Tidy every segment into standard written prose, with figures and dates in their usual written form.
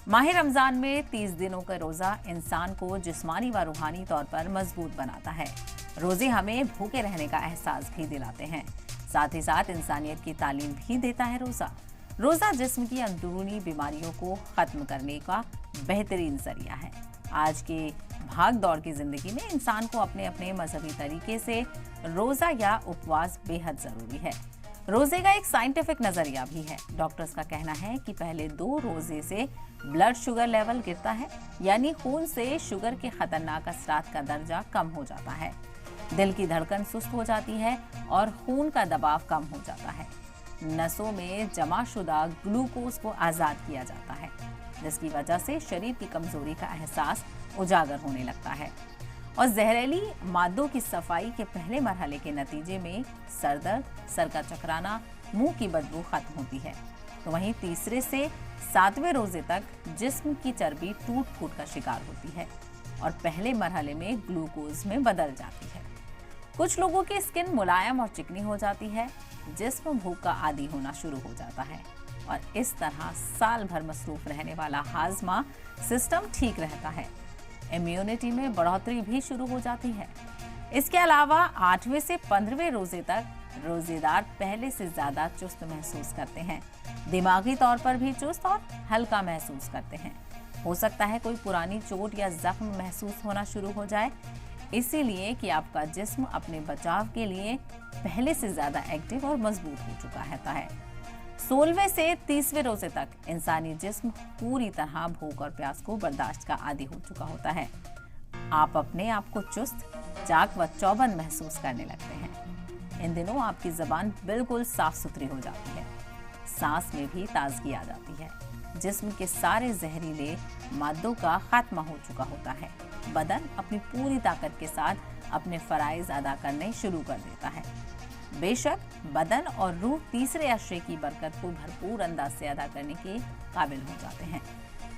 माह रमजान में 30 दिनों का रोजा इंसान को जिस्मानी व रूहानी तौर पर मजबूत बनाता है। रोजे हमें भूखे रहने का एहसास भी दिलाते हैं, साथ ही साथ इंसानियत की तालीम भी देता है। रोजा जिस्म की अंदरूनी बीमारियों को खत्म करने का बेहतरीन जरिया है। आज के भाग दौड़ की जिंदगी में इंसान को अपने अपने मजहबी तरीके से रोजा या उपवास बेहद जरूरी है। रोजे का एक साइंटिफिक नजरिया भी है। डॉक्टर्स का कहना है कि पहले 2 रोजे से ब्लड शुगर लेवल गिरता है, यानी खून से शुगर के खतरनाक असरात का दर्जा कम हो जाता है। दिल की धड़कन सुस्त हो जाती है और खून का दबाव कम हो जाता है। नसों में जमाशुदा ग्लूकोज को आजाद किया जाता है, जिसकी वजह से शरीर की कमजोरी का एहसास उजागर होने लगता है और जहरीली मादों की सफाई के पहले मरहले के नतीजे में सर दर्द, सर का चकराना, मुंह की बदबू खत्म होती है। तो वहीं तीसरे से 7वें रोजे तक जिस्म की चर्बी टूट फूट का शिकार होती है और पहले मरहले में ग्लूकोज में बदल जाती है। कुछ लोगों की स्किन मुलायम और चिकनी हो जाती है, जिस्म भूख का आदी होना शुरू हो जाता है और इस तरह साल भर मसरूफ रहने वाला हाजमा सिस्टम ठीक रहता है। इम्यूनिटी में बढ़ोतरी भी शुरू हो जाती है। इसके अलावा 8वें से 15वें रोजे तक रोजेदार पहले से ज्यादा चुस्त महसूस करते हैं, दिमागी तौर पर भी चुस्त और हल्का महसूस करते हैं। हो सकता है कोई पुरानी चोट या जख्म महसूस होना शुरू हो जाए, इसीलिए कि आपका जिस्म अपने बचाव के लिए पहले से ज्यादा एक्टिव और मजबूत हो चुका रहता है। 16वें से 30वें रोजे तक इंसानी जिस्म पूरी तरह भूख और प्यास को बर्दाश्त का आदी हो चुका होता है। आप अपने आप को चुस्त, चाक व चौबंद महसूस करने लगते हैं। इन दिनों आपकी जबान बिल्कुल साफ सुथरी हो जाती है, सांस में भी ताजगी आ जाती है, जिस्म के सारे जहरीले मादों का खात्मा हो चुका होता है। बदन अपनी पूरी ताकत के साथ अपने फराइज अदा करने शुरू कर देता है। बेशक बदन और रूह तीसरे अशरे की बरकत को भरपूर अंदाज से अदा करने के काबिल हो जाते हैं।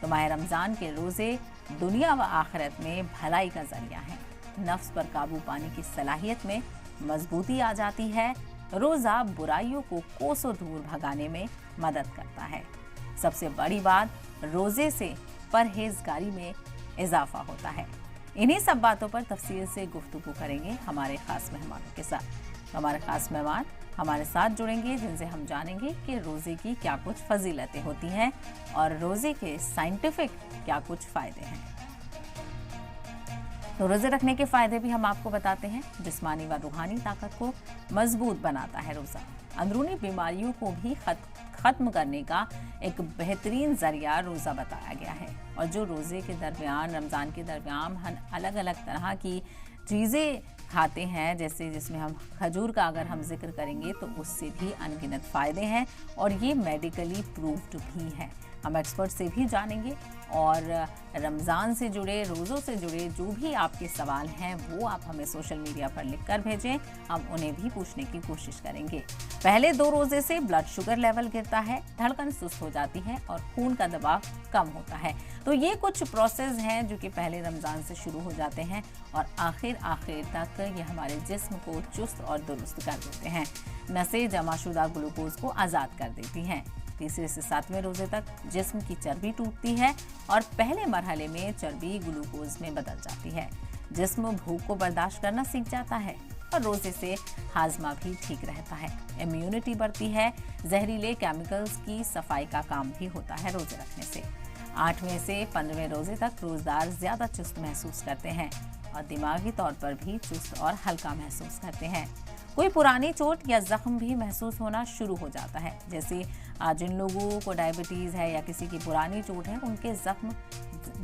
तो माह रमजान के रोजे दुनिया व आखिरत में भलाई का जरिया है। नफ्स पर काबू पाने की सलाहियत में मजबूती आ जाती है। रोजा बुराइयों को कोसों दूर भगाने में मदद करता है। सबसे बड़ी बात, रोजे से परहेजगारी में इजाफा होता है। इन्हीं सब बातों पर तफसील से गुफ्तगू करेंगे हमारे खास मेहमानों के साथ। तो हमारे खास मेहमान हमारे साथ जुड़ेंगे, जिनसे हम जानेंगे कि रोजे की क्या कुछ फजीलतें होती हैं और रोजे के साइंटिफिक क्या कुछ फायदे हैं। तो रोजे रखने के फायदे भी हम आपको बताते हैं। जिस्मानी व रूहानी ताकत को मजबूत बनाता है रोजा। अंदरूनी बीमारियों को भी खत्म करने का एक बेहतरीन जरिया रोजा बताया गया है। और जो रोजे के दरमियान, रमजान के दरमियान हम अलग अलग तरह की चीज़ें खाते हैं, जैसे जिसमें हम खजूर का अगर हम जिक्र करेंगे तो उससे भी अनगिनत फ़ायदे हैं और ये मेडिकली प्रूव्ड भी है। हम एक्सपर्ट से भी जानेंगे और रमज़ान से जुड़े, रोज़ों से जुड़े जो भी आपके सवाल हैं वो आप हमें सोशल मीडिया पर लिखकर भेजें, हम उन्हें भी पूछने की कोशिश करेंगे। पहले 2 रोज़े से ब्लड शुगर लेवल गिरता है, धड़कन सुस्त हो जाती है और खून का दबाव कम होता है। तो ये कुछ प्रोसेस हैं जो कि पहले रमज़ान से शुरू हो जाते हैं और आखिर तक ये हमारे जिस्म को चुस्त और दुरुस्त कर देते हैं। नसें जमाशुदा ग्लूकोज को आज़ाद कर देती हैं। तीसरे से 7वें रोजे तक जिस्म की चर्बी टूटती है और पहले मरहले में चर्बी ग्लूकोज में बदल जाती है। जिस्म भूख को बर्दाश्त करना सीख जाता है और रोजे से हाजमा भी ठीक रहता है। इम्यूनिटी बढ़ती है। जहरीले केमिकल्स की सफाई का काम भी होता है रोजे रखने से। 8वें से 15वें रोजे तक रोजदार ज्यादा चुस्त महसूस करते हैं और दिमागी तौर पर भी चुस्त और हल्का महसूस करते हैं। कोई पुरानी चोट या जख्म भी महसूस होना शुरू हो जाता है, जैसे जिन लोगों को डायबिटीज़ है या किसी की पुरानी चोट है, उनके जख्म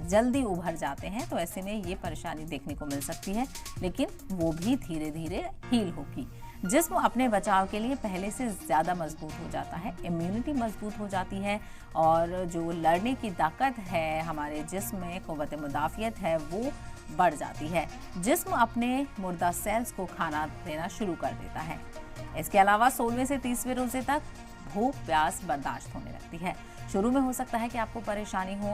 जल्दी उभर जाते हैं। तो ऐसे में ये परेशानी देखने को मिल सकती है, लेकिन वो भी धीरे धीरे हील होगी। जिस्म अपने बचाव के लिए पहले से ज़्यादा मजबूत हो जाता है, इम्यूनिटी मजबूत हो जाती है और जो लड़ने की ताकत है हमारे जिस्म में, क़ुव्वत मुदाफ़ियत है, वो बढ़ जाती है। जिस्म अपने मुर्दा सेल्स को खाना देना शुरू कर देता है। इसके अलावा 16वें से 30वें रोजे तक भूख प्यास बर्दाश्त होने लगती है। शुरू में हो सकता है कि आपको परेशानी हो,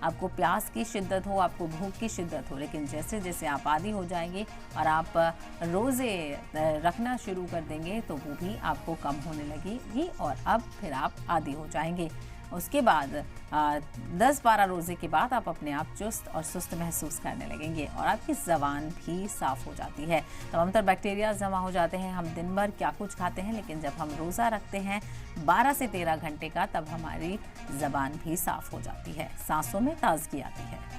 आपको प्यास की शिद्दत हो, आपको भूख की शिद्दत हो, लेकिन जैसे जैसे आप आदी हो जाएंगे और आप रोज़े रखना शुरू कर देंगे तो वो भी आपको कम होने लगेगी और अब फिर आप आदी हो जाएंगे। उसके बाद 10-12 रोज़े के बाद आप अपने आप चुस्त और सुस्त महसूस करने लगेंगे और आपकी ज़बान भी साफ़ हो जाती है। तमाम तर बैक्टीरिया जमा हो जाते हैं। हम दिन भर क्या कुछ खाते हैं, लेकिन जब हम रोज़ा रखते हैं 12 से 13 घंटे का, तब हमारी ज़बान भी साफ़ हो जाती है, सांसों में ताजगी आती है।